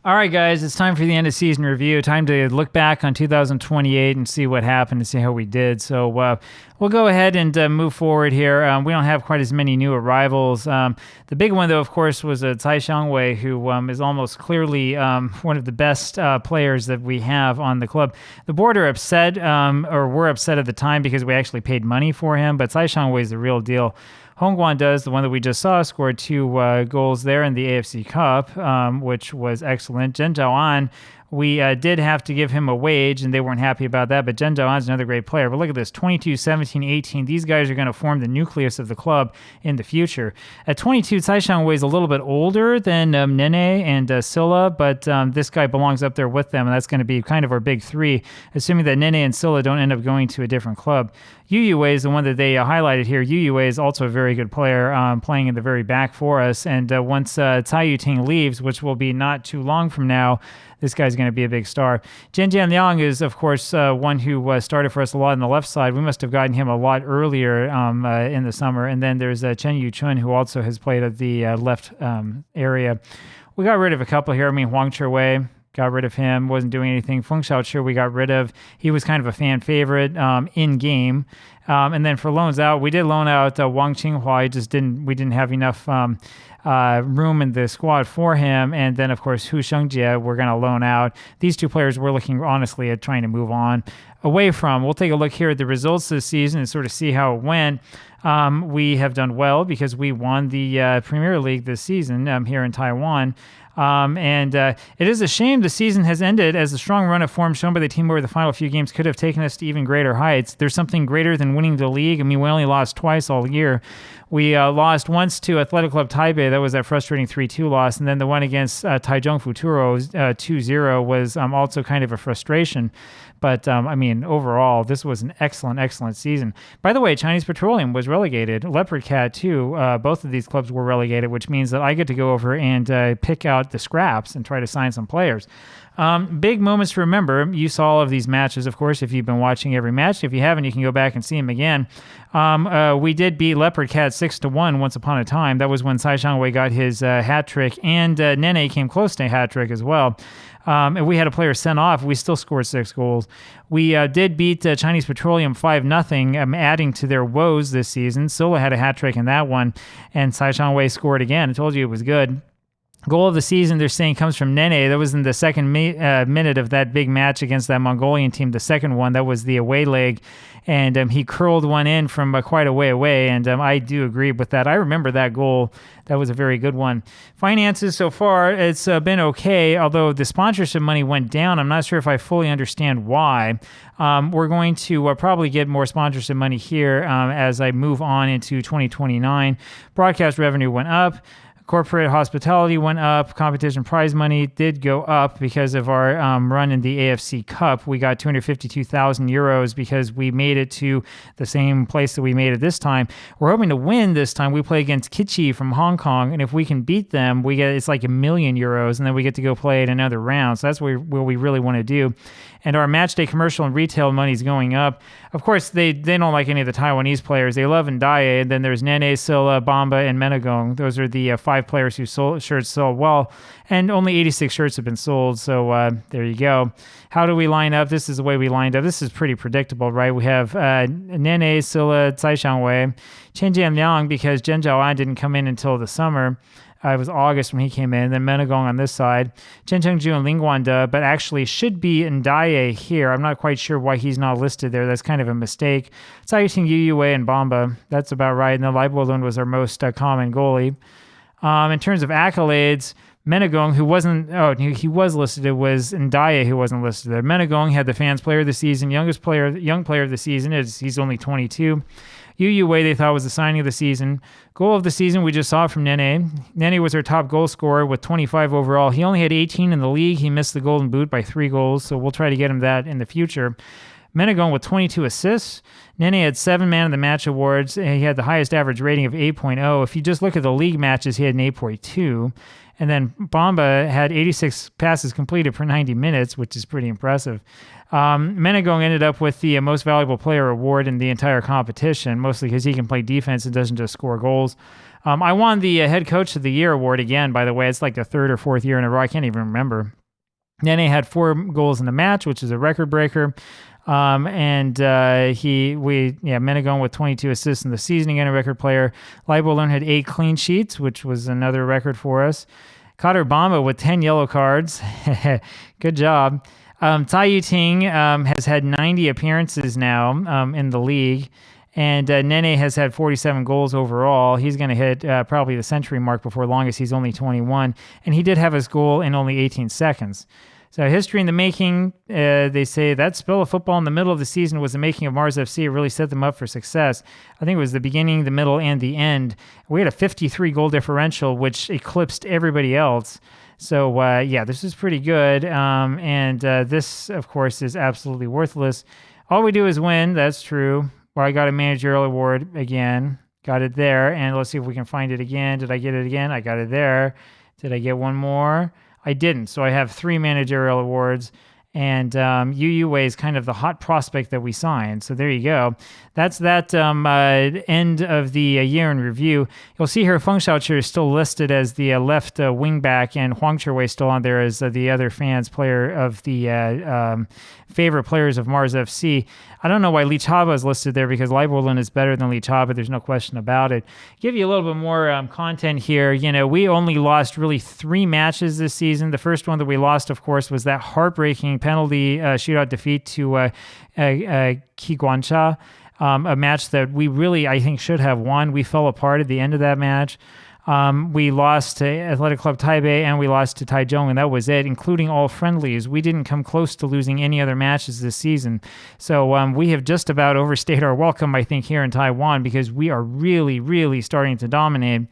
All right, guys, it's time for the end of season review. Time to look back on 2028 and see what happened and see how we did. So we'll go ahead and move forward here. We don't have quite as many new arrivals. The big one, though, of course, was Tsai Xiangwei, who is almost clearly one of the best players that we have on the club. The board are upset, or were upset at the time because we actually paid money for him, but Tsai Xiangwei is the real deal. Hongguan does, the one that we just saw, scored 2 goals there in the AFC Cup, which was excellent. Zhen Zhaoan, we did have to give him a wage, and they weren't happy about that, but Zhen Zhaoan's another great player. But look at this, 22, 17, 18. These guys are going to form the nucleus of the club in the future. At 22, Tsai Xiangwei is a little bit older than Nene and Silla, but this guy belongs up there with them, and that's going to be kind of our big three, assuming that Nene and Silla don't end up going to a different club. Yu Yue is the one that they highlighted here. Yu Yue is also a very good player, playing in the very back for us. And once Cai Yuting leaves, which will be not too long from now, this guy's going to be a big star. Jian Jianliang is, of course, one who started for us a lot on the left side. We must have gotten him a lot earlier in the summer. And then there's Chen Yuchun, who also has played at the left area. We got rid of a couple here. I mean, Huang Chewei, got rid of him, wasn't doing anything. Feng Xiaochi we got rid of. He was kind of a fan favorite in-game. And then for loans out, we did loan out Wang Qinghua. We didn't have enough room in the squad for him. And then, of course, Hu Shengjie, we're going to loan out. These two players we're looking, honestly, at trying to move on away from. We'll take a look here at the results this season and sort of see how it went. We have done well because we won the Premier League this season here in Taiwan. It is a shame the season has ended, as the strong run of form shown by the team over the final few games could have taken us to even greater heights. There's something greater than winning the league. I mean, we only lost twice all year. We lost once to Athletic Club Taipei. That was that frustrating 3-2 loss. And then the one against Taichung Futuro 2-0 was also kind of a frustration. But, I mean, overall, this was an excellent, excellent season. By the way, Chinese Petroleum was relegated. Leopard Cat, too. Both of these clubs were relegated, which means that I get to go over and pick out the scraps and try to sign some players. Big moments to remember. You saw all of these matches, of course, if you've been watching every match. If you haven't, you can go back and see them again. We did beat Leopard Cat 6-1 once upon a time. That was when Tsai Xiangwei got his hat trick, and Nene came close to a hat trick as well. And we had a player sent off. We still scored 6 goals. We did beat Chinese Petroleum 5-0, adding to their woes this season. Silla had a hat trick in that one, and Tsai Xiangwei scored again. I told you it was good. Goal of the season, they're saying, comes from Nene. That was in the second minute of that big match against that Mongolian team, the second one. That was the away leg. And he curled one in from quite a way away. And I do agree with that. I remember that goal. That was a very good one. Finances so far, it's been okay, although the sponsorship money went down. I'm not sure if I fully understand why. We're going to probably get more sponsorship money here as I move on into 2029. Broadcast revenue went up. Corporate hospitality went up. Competition prize money did go up because of our run in the AFC Cup. We got 252,000 euros because we made it to the same place that we made it this time. We're hoping to win this time. We play against Kichi from Hong Kong, and if we can beat them, it's like 1 million euros, and then we get to go play in another round. So that's what we really want to do. And our matchday commercial and retail money is going up. Of course, they don't like any of the Taiwanese players. They love Ndaye, and then there's Nene, Silla, Bamba, and Menagong. Those are the 5 players whose shirts sold well, and only 86 shirts have been sold, so there you go. How do we line up? This is the way we lined up. This is pretty predictable, right? We have Nene, Silla, Tsai Xiangwei, Chen Jianliang, because Zhen Zhaoan didn't come in until the summer. It was August when he came in. Then Menagong on this side. Chen Chengju and Ling Guanda, but actually should be Ndaye here. I'm not quite sure why he's not listed there. That's kind of a mistake. Tsai Yuting, Yu Yue, and Bamba. That's about right. And then Lai Bolun was our most common goalie. In terms of accolades, Menagong, he was listed. It was Ndaye who wasn't listed there. Menagong had the fans player of the season, young player of the season. He's only 22. Yu Yue, they thought was the signing of the season. Goal of the season, we just saw from Nene. Nene was our top goal scorer with 25 overall. He only had 18 in the league. He missed the golden boot by 3 goals, so we'll try to get him that in the future. Menagong with 22 assists. Nene had 7 Man of the Match awards. He had the highest average rating of 8.0. If you just look at the league matches, he had an 8.2. And then Bamba had 86 passes completed per 90 minutes, which is pretty impressive. Menagong ended up with the most valuable player award in the entire competition, mostly because he can play defense and doesn't just score goals. I won the Head Coach of the Year award again, by the way. It's like the third or fourth year in a row. I can't even remember. Nene had 4 goals in the match, which is a record breaker. Menegon with 22 assists in the season, again, a record player. Leibolund had 8 clean sheets, which was another record for us. Kader Bamba with 10 yellow cards. Good job. Tai Yuting has had 90 appearances now in the league. And Nene has had 47 goals overall. He's going to hit probably the century mark before long, as he's only 21. And he did have his goal in only 18 seconds. So history in the making, they say that spell of football in the middle of the season was the making of Mars FC. It really set them up for success. I think it was the beginning, the middle, and the end. We had a 53 goal differential, which eclipsed everybody else. So, this is pretty good. This, of course, is absolutely worthless. All we do is win. That's true. Well, I got a managerial award again. Got it there. And let's see if we can find it again. Did I get it again? I got it there. Did I get one more? I didn't. So I have 3 managerial awards. And Yu Wei is kind of the hot prospect that we signed. So there you go. That's that end of the year in review. You'll see here Feng Xiaoqi is still listed as the left wing back, and Huang Chiwei is still on there as the other fans player of the favorite players of Mars FC. I don't know why Lee Chaba is listed there, because Leibolund is better than Lee Chaba. There's no question about it. Give you a little bit more content here. You know, we only lost really 3 matches this season. The first one that we lost, of course, was that heartbreaking penalty shootout defeat to Qiguancha, a match that we really, I think, should have won. We fell apart at the end of that match. We lost to Athletic Club Taipei and we lost to Taichung, and that was it, including all friendlies. We didn't come close to losing any other matches this season. So we have just about overstayed our welcome, I think, here in Taiwan, because we are really, really starting to dominate.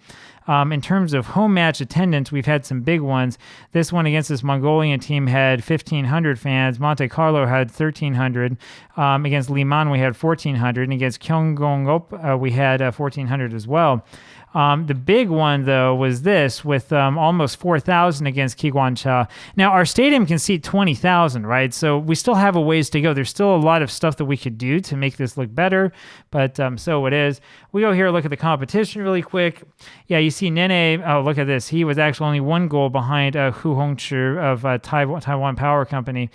In terms of home match attendance, we've had some big ones. This one against this Mongolian team had 1,500 fans. Monte Carlo had 1,300. Against Liman, we had 1,400. And against Gyeonggongop, we had 1,400 as well. The big one, though, was this with almost 4,000 against Qiguancha. Now, our stadium can seat 20,000, right? So we still have a ways to go. There's still a lot of stuff that we could do to make this look better, but so it is. We go here, look at the competition really quick. Yeah, you see Nene. Oh, look at this. He was actually only 1 goal behind Hu Hongchi of Taiwan Power Company.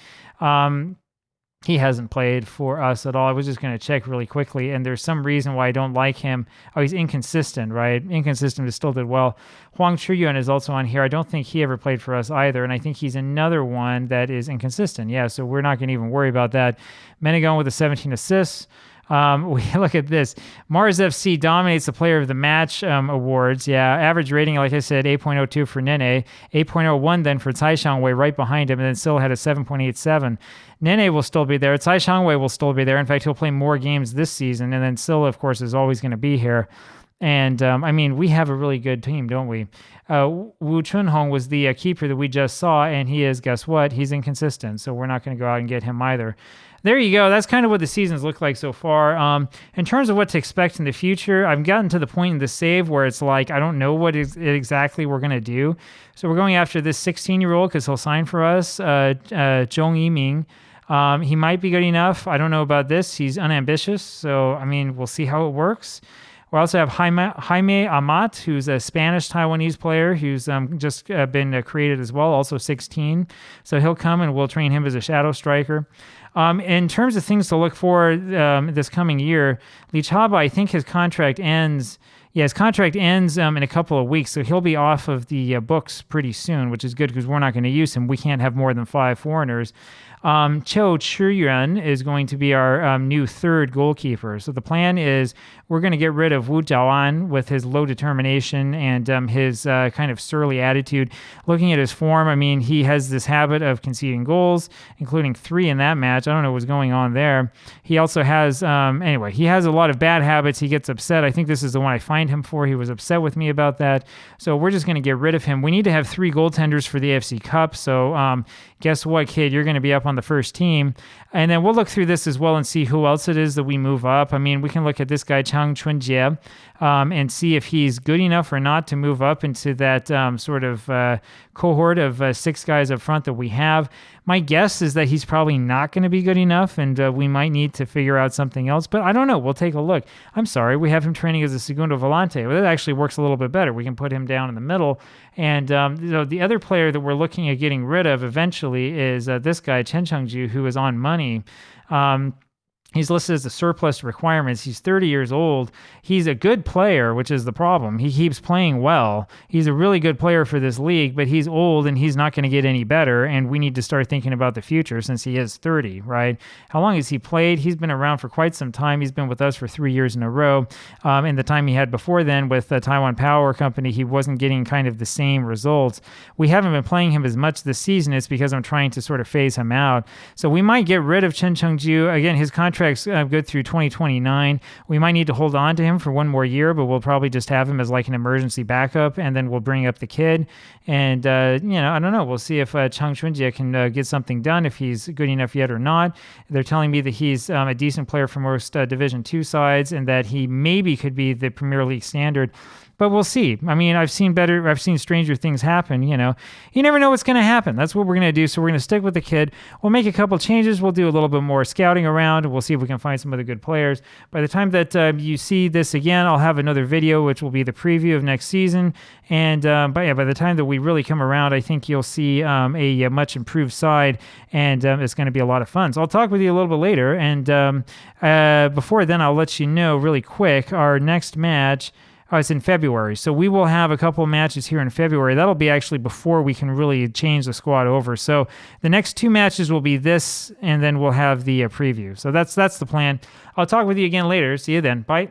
He hasn't played for us at all. I was just going to check really quickly, and there's some reason why I don't like him. Oh, he's inconsistent, right? Inconsistent, but still did well. Huang Chuyuan is also on here. I don't think he ever played for us either, and I think he's another one that is inconsistent. Yeah, so we're not going to even worry about that. Menegon with the 17 assists. We look at this. Mars FC dominates the Player of the Match awards. Yeah, average rating, like I said, 8.02 for Nene, 8.01 then for Tsai Shangwei right behind him, and then still had a 7.87. Nene will still be there. Tsai Shangwei will still be there. In fact, he'll play more games this season, and then Sil, of course, is always going to be here. And, we have a really good team, don't we? Wu Chunhong was the keeper that we just saw, and he is, guess what? He's inconsistent, so we're not going to go out and get him either. There you go. That's kind of what the seasons look like so far. In terms of what to expect in the future, I've gotten to the point in the save where it's like, I don't know what exactly we're going to do. So we're going after this 16-year-old because he'll sign for us, Zhong Yiming. He might be good enough. I don't know about this. He's unambitious, so, we'll see how it works. We also have Jaime Amat, who's a Spanish-Taiwanese player who's just been created as well, also 16. So he'll come and we'll train him as a shadow striker. In terms of things to look for this coming year, Lee Chaba, I think his contract ends... Yeah, his contract ends in a couple of weeks, so he'll be off of the books pretty soon, which is good because we're not going to use him. We can't have more than 5 foreigners. Cho Chiyuan is going to be our new 3rd goalkeeper. So the plan is we're going to get rid of Wu Jiawan with his low determination and his kind of surly attitude. Looking at his form, he has this habit of conceding goals, including 3 in that match. I don't know what's going on there. He also has, he has a lot of bad habits. He gets upset. I think this is the one I fined him for. He was upset with me about that. So we're just going to get rid of him. We need to have 3 goaltenders for the AFC Cup. So guess what, kid? You're going to be up on the first team. And then we'll look through this as well and see who else it is that we move up. We can look at this guy, Chang Chunjie, and see if he's good enough or not to move up into that sort of cohort of 6 guys up front that we have. My guess is that he's probably not going to be good enough, and we might need to figure out something else. But I don't know. We'll take a look. I'm sorry. We have him training as a Segundo Volante. Well, that actually works a little bit better. We can put him down in the middle. And the other player that we're looking at getting rid of eventually is this guy, Chen Chengju, who is on money. He's listed as a surplus to requirements. He's 30 years old. He's a good player, which is the problem. He keeps playing well. He's a really good player for this league, but he's old and he's not going to get any better, and we need to start thinking about the future since he is 30, right? How long has he played? He's been around for quite some time. He's been with us for 3 years in a row. In the time he had before then with the Taiwan Power Company, he wasn't getting kind of the same results. We haven't been playing him as much this season. It's because I'm trying to sort of phase him out. So we might get rid of Chen Chengju. Again, his contract's good through 2029. We might need to hold on to him for one more year, but we'll probably just have him as like an emergency backup, and then we'll bring up the kid. And, I don't know. We'll see if Chang Chunjie can get something done, if he's good enough yet or not. They're telling me that he's a decent player for most Division II sides, and that he maybe could be the Premier League standard. But we'll see. I mean, I've seen stranger things happen, You never know what's going to happen. That's what we're going to do. So we're going to stick with the kid. We'll make a couple changes. We'll do a little bit more scouting around. We'll see if we can find some other good players. By the time that you see this again, I'll have another video, which will be the preview of next season. And by the time that we really come around, I think you'll see a much improved side, and it's going to be a lot of fun. So I'll talk with you a little bit later. And before then, I'll let you know really quick, our next match, it's in February. So we will have a couple of matches here in February. That'll be actually before we can really change the squad over. So the next 2 matches will be this, and then we'll have the preview. So that's the plan. I'll talk with you again later. See you then. Bye.